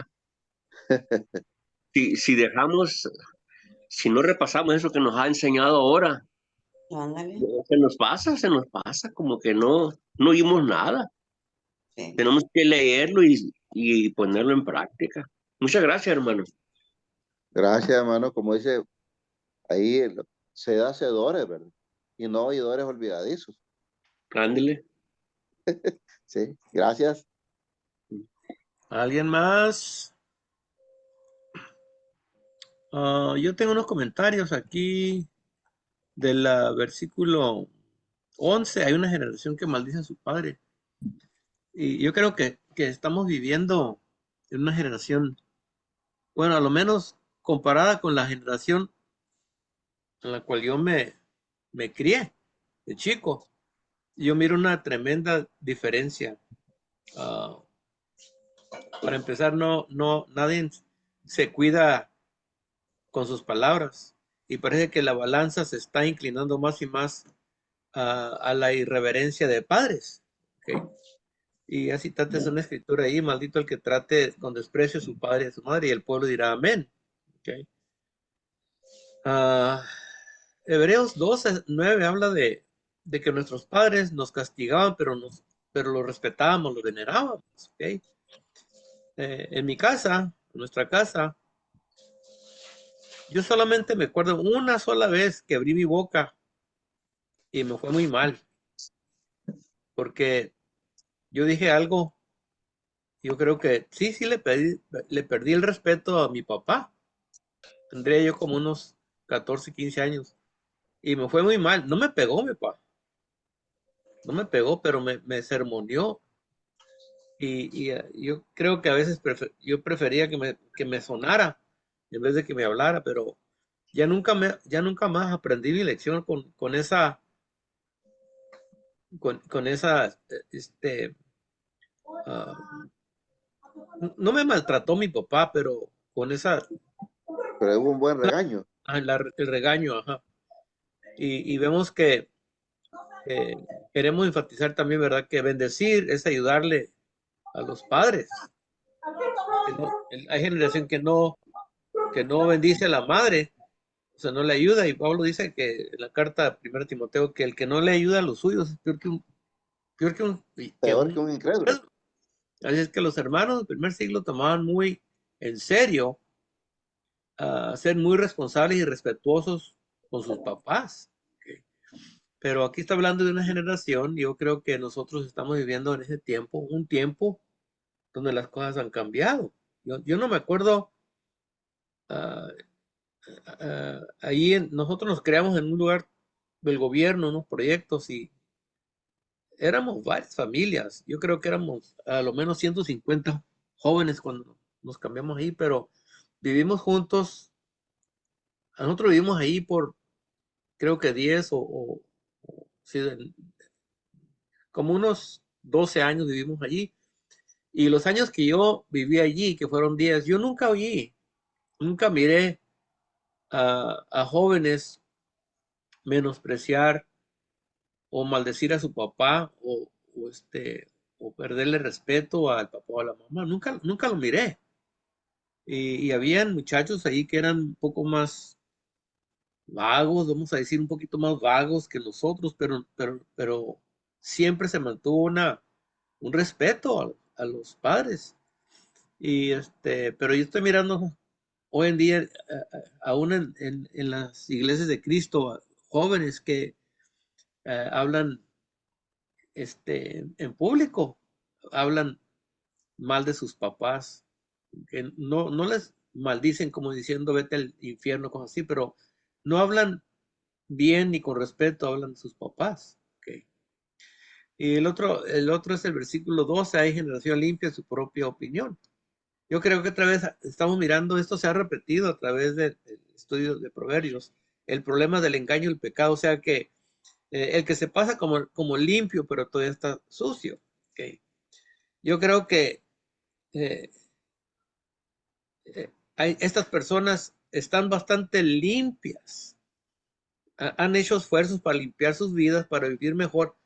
Si dejamos, si no repasamos eso que nos ha enseñado ahora, Ándale. se nos pasa, como que no oímos nada. Sí. Tenemos que leerlo y ponerlo en práctica. Muchas gracias, hermano. Gracias, hermano. Como dice ahí, se da hacedores, ¿verdad? Y no oidores olvidadizos. Ándele. Sí, gracias. ¿Alguien más? Yo tengo unos comentarios aquí del versículo 11. Hay una generación que maldice a su padre. Y yo creo que estamos viviendo en una generación, bueno, a lo menos comparada con la generación en la cual yo me crié de chico. Yo miro una tremenda diferencia. Para empezar, nadie se cuida con sus palabras y parece que la balanza se está inclinando más y más a la irreverencia de padres. ¿Okay? Y así es una escritura ahí, maldito el que trate con desprecio a su padre y a su madre, y el pueblo dirá amén. ¿Okay? Hebreos 12:9 habla de que nuestros padres nos castigaban, pero los respetábamos, los venerábamos. ¿Okay? En mi casa, en nuestra casa, yo solamente me acuerdo una sola vez que abrí mi boca y me fue muy mal, porque yo dije algo, yo creo que sí le perdí el respeto a mi papá. Tendría yo como unos 14, 15 años y me fue muy mal. No me pegó mi papá, no me pegó, pero me sermoneó y yo creo que a veces yo prefería que me sonara en vez de que me hablara, pero ya nunca más aprendí mi lección con esa ah, no me maltrató mi papá, pero con Pero hubo un buen regaño. el regaño, ajá. Y vemos que queremos enfatizar también, ¿verdad? Que bendecir es ayudarle a los padres. Hay generación que no bendice a la madre, sea, no le ayuda. Y Pablo dice que en la carta de 1 Timoteo que el que no le ayuda a los suyos es Peor que un incrédulo. Así es que los hermanos del primer siglo tomaban muy en serio ser muy responsables y respetuosos con sus papás. ¿Ok? Pero aquí está hablando de una generación. Yo creo que nosotros estamos viviendo en ese tiempo, un tiempo donde las cosas han cambiado. Yo no me acuerdo, ah, nosotros nos creamos en un lugar del gobierno, unos proyectos, y éramos varias familias. Yo creo que éramos a lo menos 150 jóvenes cuando nos cambiamos ahí, pero vivimos juntos. Nosotros vivimos ahí por creo que 10 sí, como unos 12 años vivimos allí. Y los años que yo viví allí, que fueron 10, yo nunca oí, nunca miré a jóvenes menospreciar o maldecir a su papá o perderle respeto al papá o a la mamá. Nunca lo miré. Y habían muchachos ahí que eran un poco más vagos, vamos a decir un poquito más vagos que nosotros, pero siempre se mantuvo un respeto a los padres. Pero yo estoy mirando hoy en día, aún en las iglesias de Cristo, jóvenes que hablan en público, hablan mal de sus papás, que no les maldicen como diciendo vete al infierno, cosas así, pero no hablan bien ni con respeto, hablan de sus papás. Okay. Y el otro es el versículo 12, hay generación limpia en su propia opinión. Yo creo que otra vez estamos mirando, esto se ha repetido a través del estudio de Proverbios, el problema del engaño y el pecado, o sea que el que se pasa como limpio, pero todavía está sucio. Okay. Yo creo que eh, estas personas están bastante limpias, han hecho esfuerzos para limpiar sus vidas, para vivir mejor,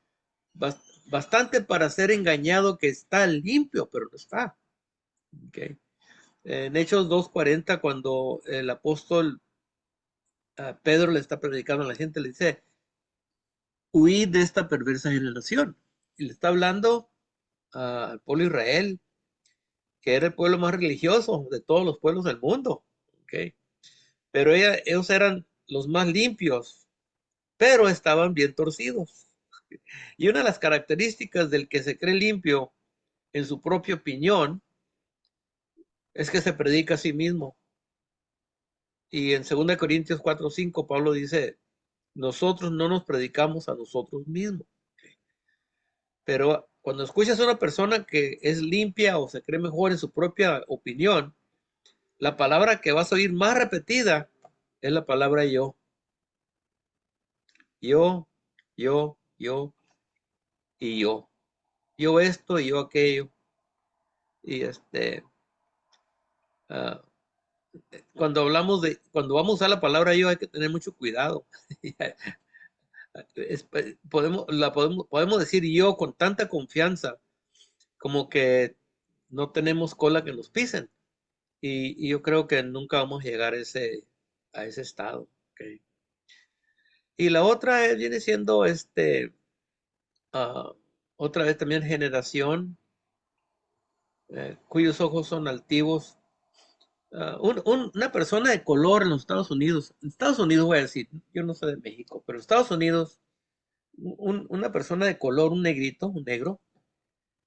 bastante para ser engañado que está limpio, pero no está. Okay. En Hechos 2:40, cuando el apóstol Pedro le está predicando a la gente, le dice, huid de esta perversa generación. Y le está hablando al pueblo de Israel, que era el pueblo más religioso de todos los pueblos del mundo. Okay. Pero ellos eran los más limpios, pero estaban bien torcidos. Y una de las características del que se cree limpio en su propia opinión es que se predica a sí mismo. Y en 2 Corintios 4:5 Pablo dice, nosotros no nos predicamos a nosotros mismos. Pero cuando escuchas a una persona que es limpia o se cree mejor en su propia opinión, la palabra que vas a oír más repetida es la palabra yo. Yo, yo y yo. Yo esto y yo aquello. Y cuando vamos a usar la palabra yo hay que tener mucho cuidado. Podemos decir yo con tanta confianza como que no tenemos cola que nos pisen. Y yo creo que nunca vamos a llegar a ese estado. Okay. Y la otra viene siendo otra vez también generación cuyos ojos son altivos. Una persona de color en los Estados Unidos voy a decir, yo no soy de México, pero en Estados Unidos, una persona de color, un negrito, un negro,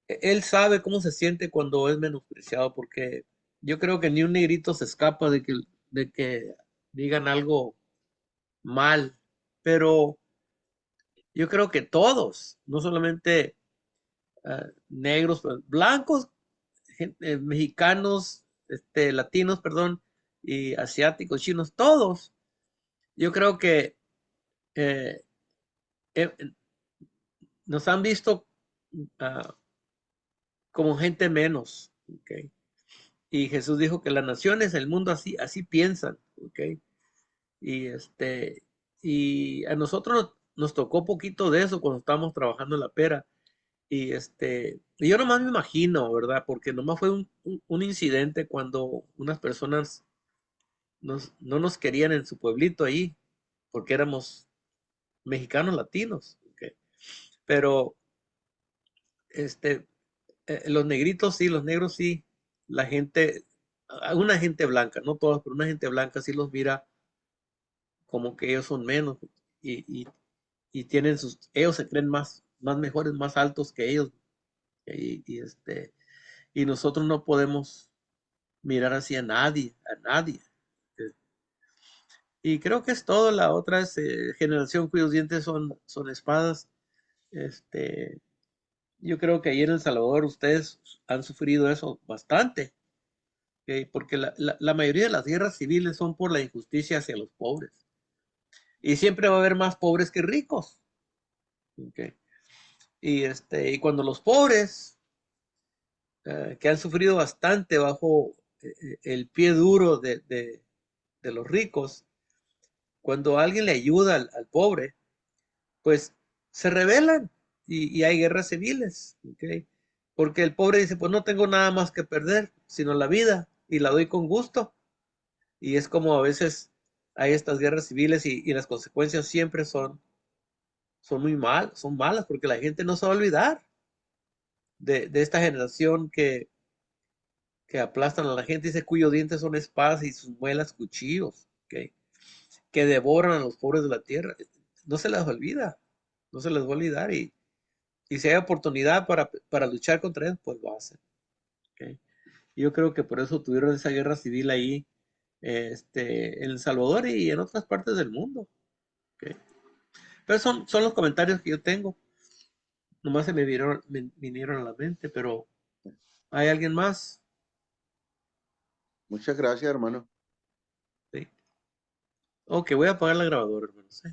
él sabe cómo se siente cuando es menospreciado, porque yo creo que ni un negrito se escapa de que digan algo mal, pero yo creo que todos, no solamente negros, pero blancos, mexicanos, latinos, perdón, y asiáticos, chinos, todos, yo creo que eh, eh, nos han visto uh, como gente menos, ¿okay? Y Jesús dijo que las naciones, el mundo así piensan, ¿okay? Y a nosotros nos tocó poquito de eso cuando estábamos trabajando en la pera. Y yo nomás me imagino, ¿verdad? Porque nomás fue un incidente cuando unas personas no nos querían en su pueblito ahí, porque éramos mexicanos latinos. ¿Ok? Pero los negritos sí, los negros sí, la gente, una gente blanca, no todos, pero una gente blanca sí los mira como que ellos son menos y, y, y tienen ellos se creen más mejores, más altos que ellos. Y nosotros no podemos mirar así a nadie, a nadie. Y creo que es todo. La otra es generación cuyos dientes son espadas. Este, yo creo que ahí en El Salvador ustedes han sufrido eso bastante, ¿ok? Porque la mayoría de las guerras civiles son por la injusticia hacia los pobres. Y siempre va a haber más pobres que ricos. ¿Ok? Y cuando los pobres, que han sufrido bastante bajo el pie duro de los ricos, cuando alguien le ayuda al pobre, pues se rebelan y hay guerras civiles, ¿ok? Porque el pobre dice, pues no tengo nada más que perder, sino la vida, y la doy con gusto. Y es como a veces hay estas guerras civiles y las consecuencias siempre son muy son malas, porque la gente no se va a olvidar de esta generación que aplastan a la gente, dice cuyos dientes son espadas y sus muelas cuchillos, ¿ok? Que devoran a los pobres de la tierra. No se les olvida, no se les va a olvidar y si hay oportunidad para luchar contra ellos, pues lo hacen. ¿Ok? Y yo creo que por eso tuvieron esa guerra civil ahí en El Salvador y en otras partes del mundo. ¿Ok? Pero son los comentarios que yo tengo. Nomás se me vinieron a la mente, pero ¿hay alguien más? Muchas gracias, hermano. Sí. Ok, voy a apagar la grabadora, hermanos.